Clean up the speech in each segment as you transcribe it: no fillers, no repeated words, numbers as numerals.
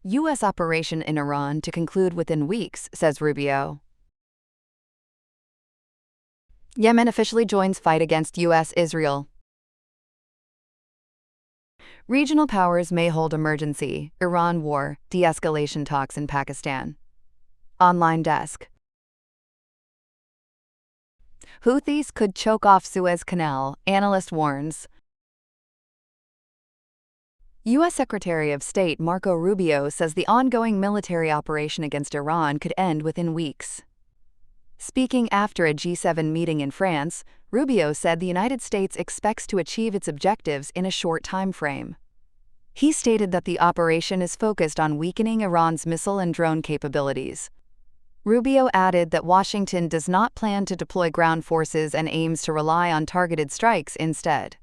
U.S. operation in Iran to conclude within weeks, says Rubio. Yemen officially joins fight against U.S.-Israel. Regional powers may hold emergency, Iran war, de-escalation talks in Pakistan. Online desk. Houthis could choke off Suez Canal, analyst warns. U.S. Secretary of State Marco Rubio says the ongoing military operation against Iran could end within weeks. Speaking after a G7 meeting in France, Rubio said the United States expects to achieve its objectives in a short time frame. He stated that the operation is focused on weakening Iran's missile and drone capabilities. Rubio added that Washington does not plan to deploy ground forces and aims to rely on targeted strikes instead.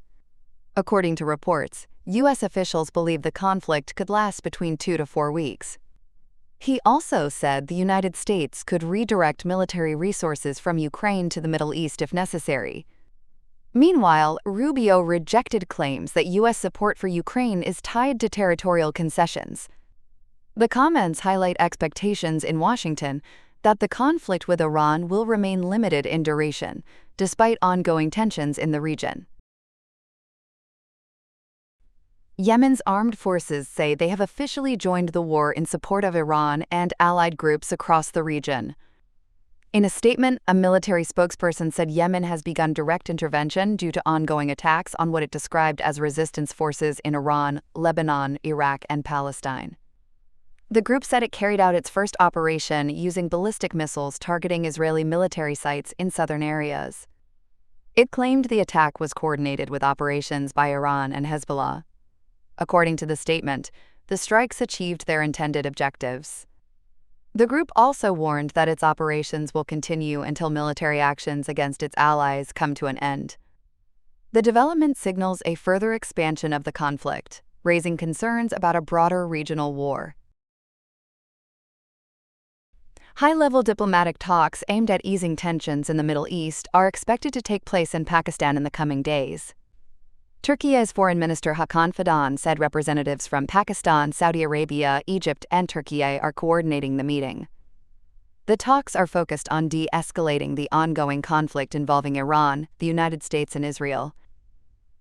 According to reports, U.S. officials believe the conflict could last between 2 to 4 weeks. He also said the United States could redirect military resources from Ukraine to the Middle East if necessary. Meanwhile, Rubio rejected claims that U.S. support for Ukraine is tied to territorial concessions. The comments highlight expectations in Washington that the conflict with Iran will remain limited in duration, despite ongoing tensions in the region. Yemen's armed forces say they have officially joined the war in support of Iran and allied groups across the region. In a statement, a military spokesperson said Yemen has begun direct intervention due to ongoing attacks on what it described as resistance forces in Iran, Lebanon, Iraq, and Palestine. The group said it carried out its first operation using ballistic missiles targeting Israeli military sites in southern areas. It claimed the attack was coordinated with operations by Iran and Hezbollah. According to the statement, the strikes achieved their intended objectives. The group also warned that its operations will continue until military actions against its allies come to an end. The development signals a further expansion of the conflict, raising concerns about a broader regional war. High-level diplomatic talks aimed at easing tensions in the Middle East are expected to take place in Pakistan in the coming days. Turkey's Foreign Minister Hakan Fidan said representatives from Pakistan, Saudi Arabia, Egypt, and Turkey are coordinating the meeting. The talks are focused on de-escalating the ongoing conflict involving Iran, the United States, and Israel.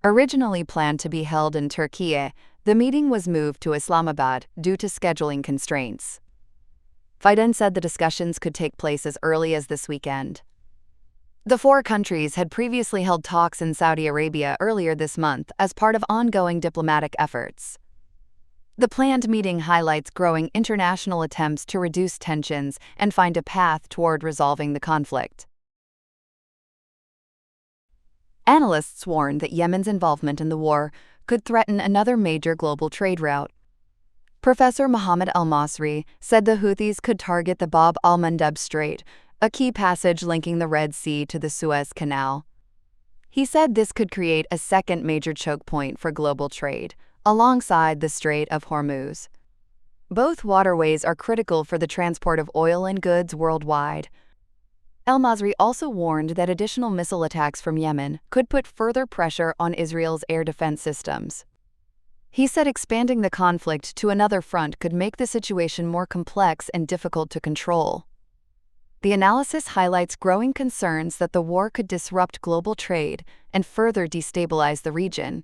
Originally planned to be held in Turkey, the meeting was moved to Islamabad due to scheduling constraints. Fidan said the discussions could take place as early as this weekend. The four countries had previously held talks in Saudi Arabia earlier this month as part of ongoing diplomatic efforts. The planned meeting highlights growing international attempts to reduce tensions and find a path toward resolving the conflict. Analysts warn that Yemen's involvement in the war could threaten another major global trade route. Professor Mohammed Al-Masri said the Houthis could target the Bab al-Mandeb Strait, a key passage linking the Red Sea to the Suez Canal. He said this could create a second major choke point for global trade, alongside the Strait of Hormuz. Both waterways are critical for the transport of oil and goods worldwide. El-Masri also warned that additional missile attacks from Yemen could put further pressure on Israel's air defense systems. He said expanding the conflict to another front could make the situation more complex and difficult to control. The analysis highlights growing concerns that the war could disrupt global trade and further destabilize the region.